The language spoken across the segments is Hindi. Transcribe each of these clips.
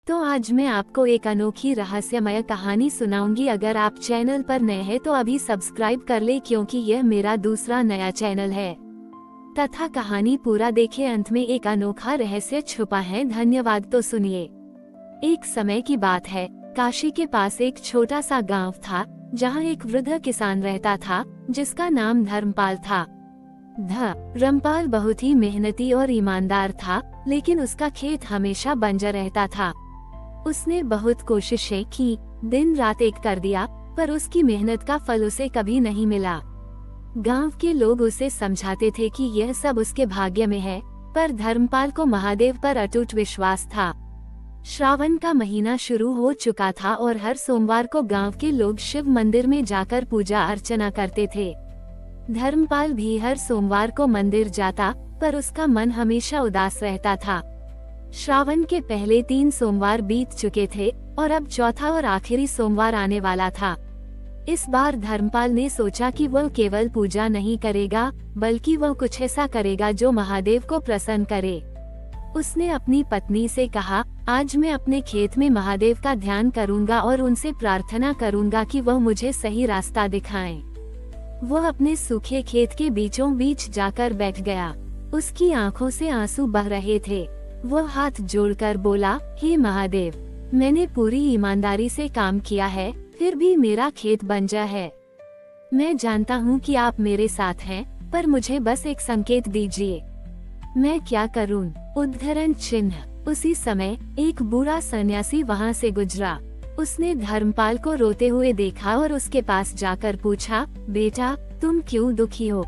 तो आज मैं आपको एक अनोखी रहस्यमय कहानी सुनाऊंगी। अगर आप चैनल पर नए हैं तो अभी सब्सक्राइब कर ले, क्योंकि यह मेरा दूसरा नया चैनल है। तथा कहानी पूरा देखे, अंत में एक अनोखा रहस्य छुपा है। धन्यवाद। तो सुनिए। एक समय की बात है, काशी के पास एक छोटा सा गांव था, जहां एक वृद्ध किसान रहता था, जिसका नाम धर्मपाल था। धर्मपाल बहुत ही मेहनती और ईमानदार था, लेकिन उसका खेत हमेशा बंजर रहता था। उसने बहुत कोशिशें की, दिन रात एक कर दिया, पर उसकी मेहनत का फल उसे कभी नहीं मिला। गांव के लोग उसे समझाते थे कि यह सब उसके भाग्य में है, पर धर्मपाल को महादेव पर अटूट विश्वास था। श्रावण का महीना शुरू हो चुका था और हर सोमवार को गांव के लोग शिव मंदिर में जाकर पूजा अर्चना करते थे। धर्मपाल भी हर सोमवार को मंदिर जाता, पर उसका मन हमेशा उदास रहता था। श्रावण के पहले 3 सोमवार बीत चुके थे और अब चौथा और आखिरी सोमवार आने वाला था। इस बार धर्मपाल ने सोचा कि वह केवल पूजा नहीं करेगा, बल्कि वह कुछ ऐसा करेगा जो महादेव को प्रसन्न करे। उसने अपनी पत्नी से कहा, आज मैं अपने खेत में महादेव का ध्यान करूंगा और उनसे प्रार्थना करूंगा कि वह मुझे सही रास्ता दिखाएं। वह अपने सूखे खेत के बीचों बीच जाकर बैठ गया। उसकी आंखों से आंसू बह रहे थे। वह हाथ जोड़कर बोला, हे महादेव, मैंने पूरी ईमानदारी से काम किया है, फिर भी मेरा खेत बंजर है। मैं जानता हूँ कि आप मेरे साथ हैं, पर मुझे बस एक संकेत दीजिए। मैं क्या करूँ? उद्धरण चिन्ह। उसी समय एक बूढ़ा सन्यासी वहाँ से गुजरा। उसने धर्मपाल को रोते हुए देखा और उसके पास जाकर पूछा, बेटा, तुम क्यों दुखी हो?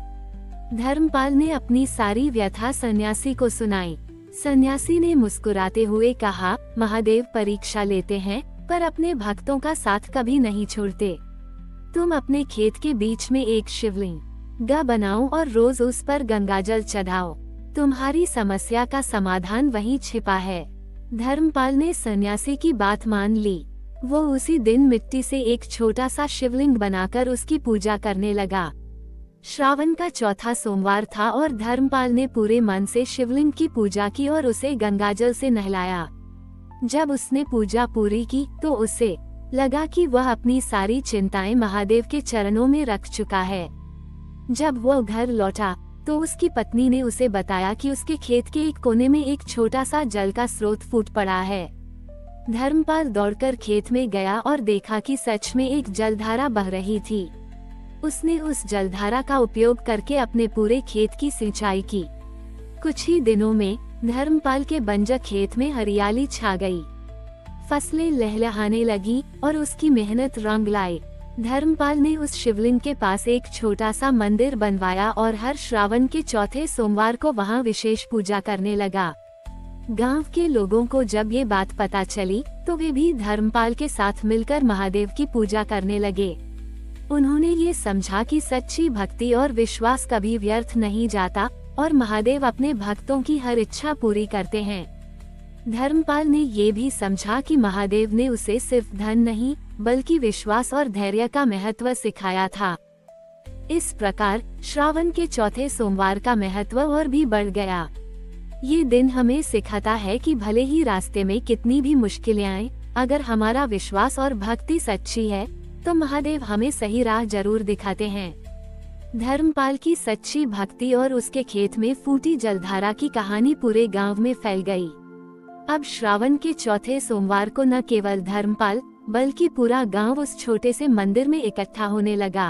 धर्मपाल ने अपनी सारी व्यथा सन्यासी को सुनाई। सन्यासी ने मुस्कुराते हुए कहा, महादेव परीक्षा लेते हैं, पर अपने भक्तों का साथ कभी नहीं छोड़ते। तुम अपने खेत के बीच में एक शिवलिंग बनाओ और रोज उस पर गंगाजल चढ़ाओ। तुम्हारी समस्या का समाधान वहीं छिपा है। धर्मपाल ने सन्यासी की बात मान ली। वो उसी दिन मिट्टी से एक छोटा सा शिवलिंग बनाकर उसकी पूजा करने लगा। श्रावण का चौथा सोमवार था और धर्मपाल ने पूरे मन से शिवलिंग की पूजा की और उसे गंगाजल से नहलाया। जब उसने पूजा पूरी की तो उसे लगा कि वह अपनी सारी चिंताएं महादेव के चरणों में रख चुका है। जब वह घर लौटा तो उसकी पत्नी ने उसे बताया कि उसके खेत के एक कोने में एक छोटा सा जल का स्रोत फूट पड़ा है। धर्मपाल दौड़कर खेत में गया और देखा कि सच में एक जलधारा बह रही थी। उसने उस जलधारा का उपयोग करके अपने पूरे खेत की सिंचाई की। कुछ ही दिनों में धर्मपाल के बंजर खेत में हरियाली छा गई। फसलें लहलहाने लगी और उसकी मेहनत रंग लाई। धर्मपाल ने उस शिवलिंग के पास एक छोटा सा मंदिर बनवाया और हर श्रावण के चौथे सोमवार को वहां विशेष पूजा करने लगा। गांव के लोगों को जब ये बात पता चली तो वे भी धर्मपाल के साथ मिलकर महादेव की पूजा करने लगे। उन्होंने ये समझा कि सच्ची भक्ति और विश्वास कभी व्यर्थ नहीं जाता और महादेव अपने भक्तों की हर इच्छा पूरी करते हैं। धर्मपाल ने ये भी समझा कि महादेव ने उसे सिर्फ धन नहीं, बल्कि विश्वास और धैर्य का महत्व सिखाया था। इस प्रकार श्रावण के चौथे सोमवार का महत्व और भी बढ़ गया। ये दिन हमें सिखाता है कि भले ही रास्ते में कितनी भी मुश्किलें आए, अगर हमारा विश्वास और भक्ति सच्ची है तो महादेव हमें सही राह जरूर दिखाते हैं। धर्मपाल की सच्ची भक्ति और उसके खेत में फूटी जलधारा की कहानी पूरे गांव में फैल गई। अब श्रावण के चौथे सोमवार को न केवल धर्मपाल, बल्कि पूरा गांव उस छोटे से मंदिर में इकट्ठा होने लगा।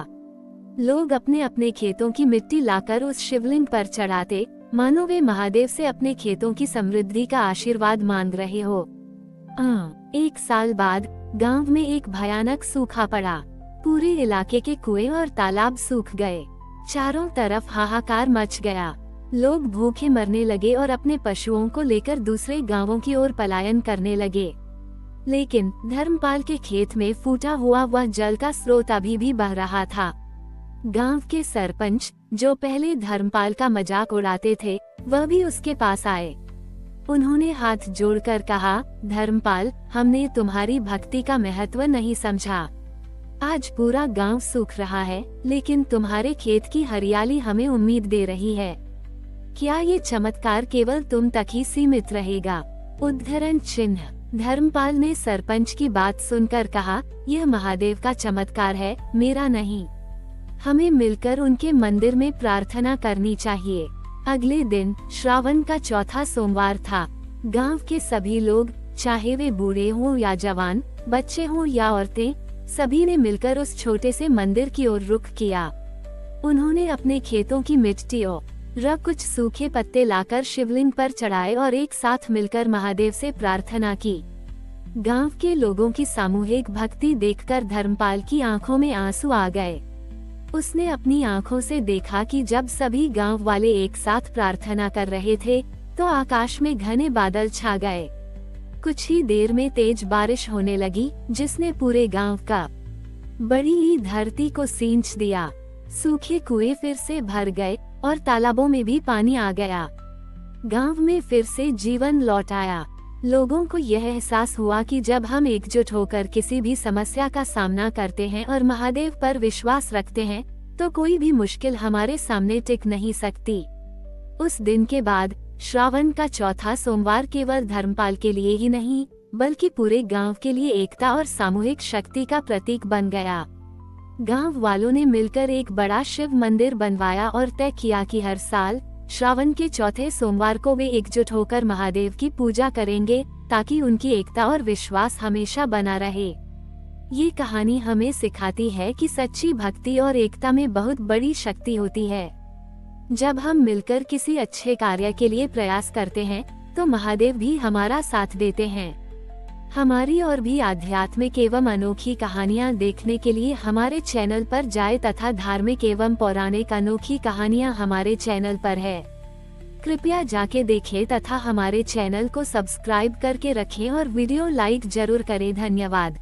लोग अपने अपने खेतों की मिट्टी लाकर उस शिवलिंग पर चढ़ाते, मानो वे महादेव से अपने खेतों की समृद्धि का आशीर्वाद मांग रहे हो। 1 साल बाद गांव में एक भयानक सूखा पड़ा। पूरे इलाके के कुएं और तालाब सूख गए। चारों तरफ हाहाकार मच गया। लोग भूखे मरने लगे और अपने पशुओं को लेकर दूसरे गांवों की ओर पलायन करने लगे। लेकिन धर्मपाल के खेत में फूटा हुआ वह जल का स्रोत अभी भी बह रहा था। गांव के सरपंच, जो पहले धर्मपाल का मजाक उड़ाते थे, वह भी उसके पास आए। उन्होंने हाथ जोड़कर कहा, धर्मपाल, हमने तुम्हारी भक्ति का महत्व नहीं समझा। आज पूरा गांव सूख रहा है, लेकिन तुम्हारे खेत की हरियाली हमें उम्मीद दे रही है। क्या ये चमत्कार केवल तुम तक ही सीमित रहेगा? उद्धरण चिन्ह। धर्मपाल ने सरपंच की बात सुनकर कहा, यह महादेव का चमत्कार है, मेरा नहीं। हमें मिलकर उनके मंदिर में प्रार्थना करनी चाहिए। अगले दिन श्रावण का चौथा सोमवार था। गांव के सभी लोग, चाहे वे बूढ़े हों या जवान, बच्चे हों या औरतें, सभी ने मिलकर उस छोटे से मंदिर की ओर रुख किया। उन्होंने अपने खेतों की मिट्टी और कुछ सूखे पत्ते लाकर शिवलिंग पर चढ़ाए और एक साथ मिलकर महादेव से प्रार्थना की। गांव के लोगों की सामूहिक भक्ति देखकर धर्मपाल की आंखों में आंसू आ गए। उसने अपनी आंखों से देखा कि जब सभी गांव वाले एक साथ प्रार्थना कर रहे थे तो आकाश में घने बादल छा गए। कुछ ही देर में तेज बारिश होने लगी, जिसने पूरे गांव का बड़ी ही धरती को सींच दिया। सूखे कुएं फिर से भर गए और तालाबों में भी पानी आ गया। गांव में फिर से जीवन लौट आया। लोगों को यह एहसास हुआ कि जब हम एकजुट होकर किसी भी समस्या का सामना करते हैं और महादेव पर विश्वास रखते हैं तो कोई भी मुश्किल हमारे सामने टिक नहीं सकती। उस दिन के बाद श्रावण का चौथा सोमवार केवल धर्मपाल के लिए ही नहीं, बल्कि पूरे गांव के लिए एकता और सामूहिक शक्ति का प्रतीक बन गया। गांव वालों ने मिलकर एक बड़ा शिव मंदिर बनवाया और तय किया कि हर साल श्रावण के चौथे सोमवार को वे एकजुट होकर महादेव की पूजा करेंगे, ताकि उनकी एकता और विश्वास हमेशा बना रहे। ये कहानी हमें सिखाती है कि सच्ची भक्ति और एकता में बहुत बड़ी शक्ति होती है। जब हम मिलकर किसी अच्छे कार्य के लिए प्रयास करते हैं तो महादेव भी हमारा साथ देते हैं। हमारी और भी आध्यात्मिक एवं अनोखी कहानियाँ देखने के लिए हमारे चैनल पर जाएं तथा धार्मिक एवं पौराणिक अनोखी कहानियाँ हमारे चैनल पर है। कृपया जाके देखें तथा हमारे चैनल को सब्सक्राइब करके रखें और वीडियो लाइक जरूर करें। धन्यवाद।